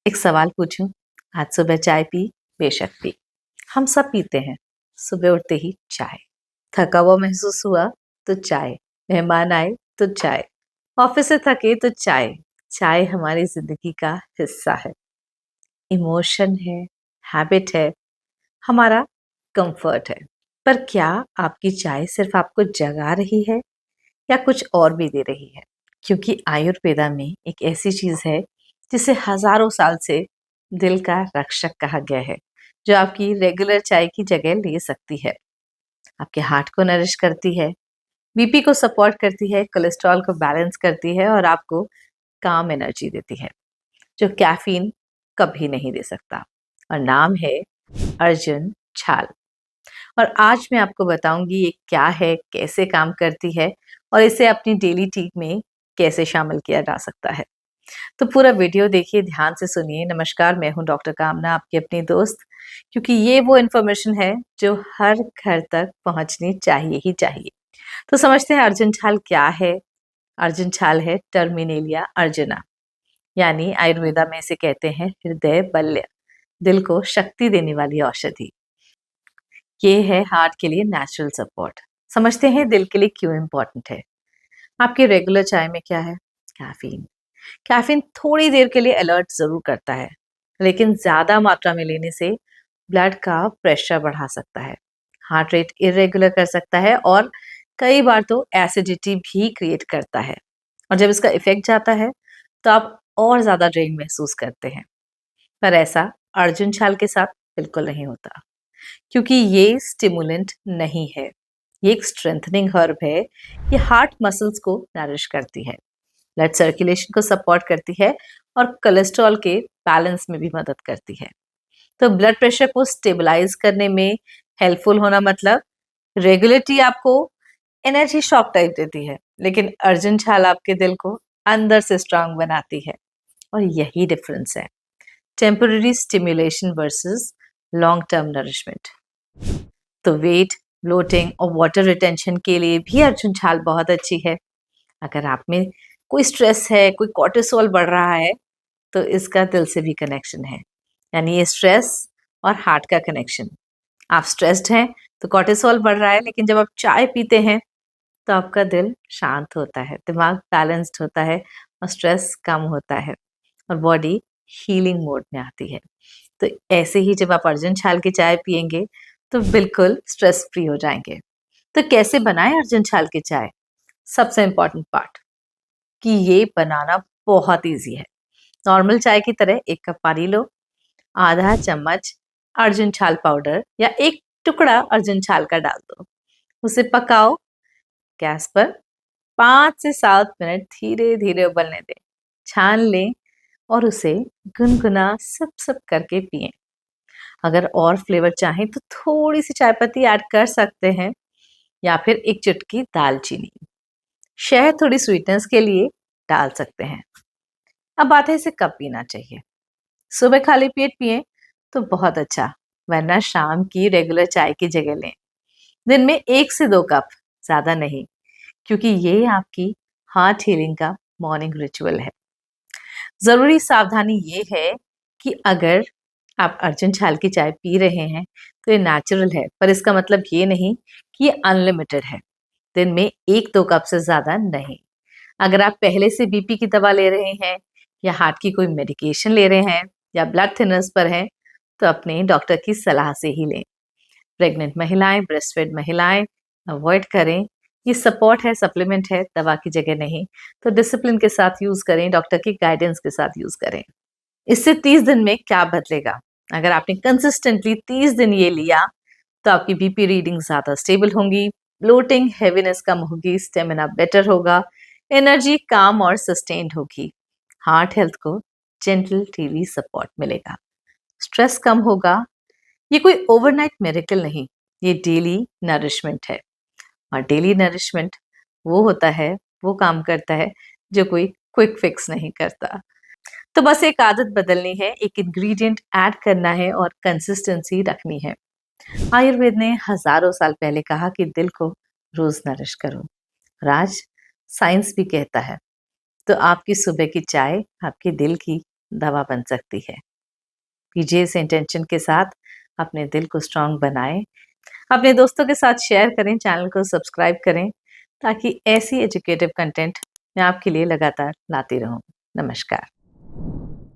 एक सवाल पूछूं? आज सुबह चाय पी? बेशक पी। हम सब पीते हैं। सुबह उठते ही चाय। थका हुआ महसूस हुआ तो चाय। मेहमान आए तो चाय। ऑफिस से थके तो चाय। चाय हमारी जिंदगी का हिस्सा है, इमोशन है, हैबिट है, हमारा कंफर्ट है। पर क्या आपकी चाय सिर्फ आपको जगा रही है या कुछ और भी दे रही है? क्योंकि आयुर्वेदा में एक ऐसी चीज है जिसे हजारों साल से दिल का रक्षक कहा गया है, जो आपकी रेगुलर चाय की जगह ले सकती है। आपके हार्ट को नरिश करती है, बीपी को सपोर्ट करती है, कोलेस्ट्रॉल को बैलेंस करती है और आपको काम एनर्जी देती है, जो कैफीन कभी नहीं दे सकता। और नाम है अर्जुन छाल। और आज मैं आपको बताऊंगी ये क्या है, कैसे काम करती है और इसे अपनी डेली टी में कैसे शामिल किया जा सकता है। तो पूरा वीडियो देखिए, ध्यान से सुनिए। नमस्कार, मैं हूं डॉक्टर कामना, आपकी अपनी दोस्त। क्योंकि ये वो इन्फॉर्मेशन है जो हर घर तक पहुंचनी चाहिए ही चाहिए। तो समझते हैं अर्जुन छाल क्या है। अर्जुन छाल है टर्मिनेलिया अर्जुना, यानी आयुर्वेदा में इसे कहते हैं हृदय बल्य, दिल को शक्ति देने वाली औषधि। ये है हार्ट के लिए नेचुरल सपोर्ट। समझते हैं दिल के लिए क्यों इम्पोर्टेंट है। आपकी रेगुलर चाय में क्या है? कैफीन। कैफीन थोड़ी देर के लिए अलर्ट जरूर करता है, लेकिन ज्यादा मात्रा में लेने से ब्लड का प्रेशर बढ़ा सकता है, हार्ट रेट इरेगुलर कर सकता है और कई बार तो एसिडिटी भी क्रिएट करता है। और जब इसका इफेक्ट जाता है तो आप और ज्यादा ड्रेन महसूस करते हैं। पर ऐसा अर्जुन छाल के साथ बिल्कुल नहीं होता, क्योंकि ये स्टिमुलेंट नहीं है, ये एक स्ट्रेंथनिंग हर्ब है। ये हार्ट मसल्स को नरिश करती है, ब्लड सर्कुलेशन को सपोर्ट करती है और कोलेस्ट्रॉल के बैलेंस में भी मदद करती है। तो ब्लड प्रेशर को स्टेबलाइज करने में हेल्पफुल होना मतलब रेगुलेटरी आपको एनर्जी शॉक टाइप देती है, लेकिन अर्जुन छाल आपके दिल को अंदर से स्ट्रांग बनाती है। और यही डिफरेंस है, temporary stimulation versus long term nourishment. तो वेट, ब्लोटिंग और वाटर रिटेंशन के लिए भी अर्जुन छाल बहुत अच्छी है। अगर आप में कोई स्ट्रेस है, कोई कॉर्टिसोल बढ़ रहा है, तो इसका दिल से भी कनेक्शन है। यानी ये स्ट्रेस और हार्ट का कनेक्शन। आप स्ट्रेस्ड हैं तो कॉर्टिसोल बढ़ रहा है, लेकिन जब आप चाय पीते हैं तो आपका दिल शांत होता है, दिमाग बैलेंस्ड होता है और स्ट्रेस कम होता है और बॉडी हीलिंग मोड में आती है। तो ऐसे ही जब आप अर्जुन छाल की चाय पियेंगे तो बिल्कुल स्ट्रेस फ्री हो जाएंगे। तो कैसे बनाएं अर्जुन छाल की चाय? सबसे इंपॉर्टेंट पार्ट कि ये बनाना बहुत इजी है। नॉर्मल चाय की तरह एक कप पानी लो, आधा चम्मच अर्जुन छाल पाउडर या एक टुकड़ा अर्जुन छाल का डाल दो, उसे पकाओ गैस पर 5 से 7 मिनट, धीरे धीरे उबलने दें, छान लें और उसे गुनगुना सप सप करके पिएं। अगर और फ्लेवर चाहें तो थोड़ी सी चाय पत्ती ऐड कर सकते हैं या फिर एक चुटकी दालचीनी, शहद थोड़ी स्वीटनेस के लिए डाल सकते हैं। अब बात है इसे कब पीना चाहिए। सुबह खाली पेट पिए तो बहुत अच्छा, वरना शाम की रेगुलर चाय की जगह लें। दिन में 1 से 2 कप, ज्यादा नहीं, क्योंकि ये आपकी हार्ट हीलिंग का मॉर्निंग रिचुअल है। जरूरी सावधानी ये है कि अगर आप अर्जुन छाल की चाय पी रहे हैं तो ये नेचुरल है, पर इसका मतलब ये नहीं कि ये अनलिमिटेड है। दिन में 1-2 कप से ज्यादा नहीं। अगर आप पहले से बीपी की दवा ले रहे हैं या हार्ट की कोई मेडिकेशन ले रहे हैं या ब्लड थिनर्स पर हैं, तो अपने डॉक्टर की सलाह से ही लें। प्रेग्नेंट महिलाएं, ब्रेस्ट फेड महिलाएं अवॉइड करें। ये सपोर्ट है, सप्लीमेंट है, दवा की जगह नहीं। तो डिसिप्लिन के साथ यूज करें, डॉक्टर की गाइडेंस के साथ यूज करें। इससे 30 दिन में क्या बदलेगा? अगर आपने कंसिस्टेंटली 30 दिन ये लिया तो आपकी बीपी रीडिंग ज्यादा स्टेबल होंगी, ब्लोटिंग हेवीनेस कम होगी, स्टेमिना बेटर होगा, एनर्जी काम और सस्टेन्ड होगी, हार्ट हेल्थ को जेंटल टीवी सपोर्ट मिलेगा, स्ट्रेस कम होगा। ये कोई ओवरनाइट मिरेकल नहीं, ये डेली नरिशमेंट है। और डेली नरिशमेंट वो होता है, वो काम करता है जो कोई क्विक फिक्स नहीं करता। तो बस एक आदत बदलनी है, एक इंग्रेडिएंट ऐड करना है और कंसिस्टेंसी रखनी है। आयुर्वेद ने हजारों साल पहले कहा कि दिल को रोज नरिश करो। राज साइंस भी कहता है। तो आपकी सुबह की चाय आपके दिल की दवा बन सकती है। पीजिए इस इंटेंशन के साथ, अपने दिल को स्ट्रॉन्ग बनाएँ, अपने दोस्तों के साथ शेयर करें, चैनल को सब्सक्राइब करें, ताकि ऐसी एजुकेटिव कंटेंट मैं आपके लिए लगातार लाती रहूँ। नमस्कार।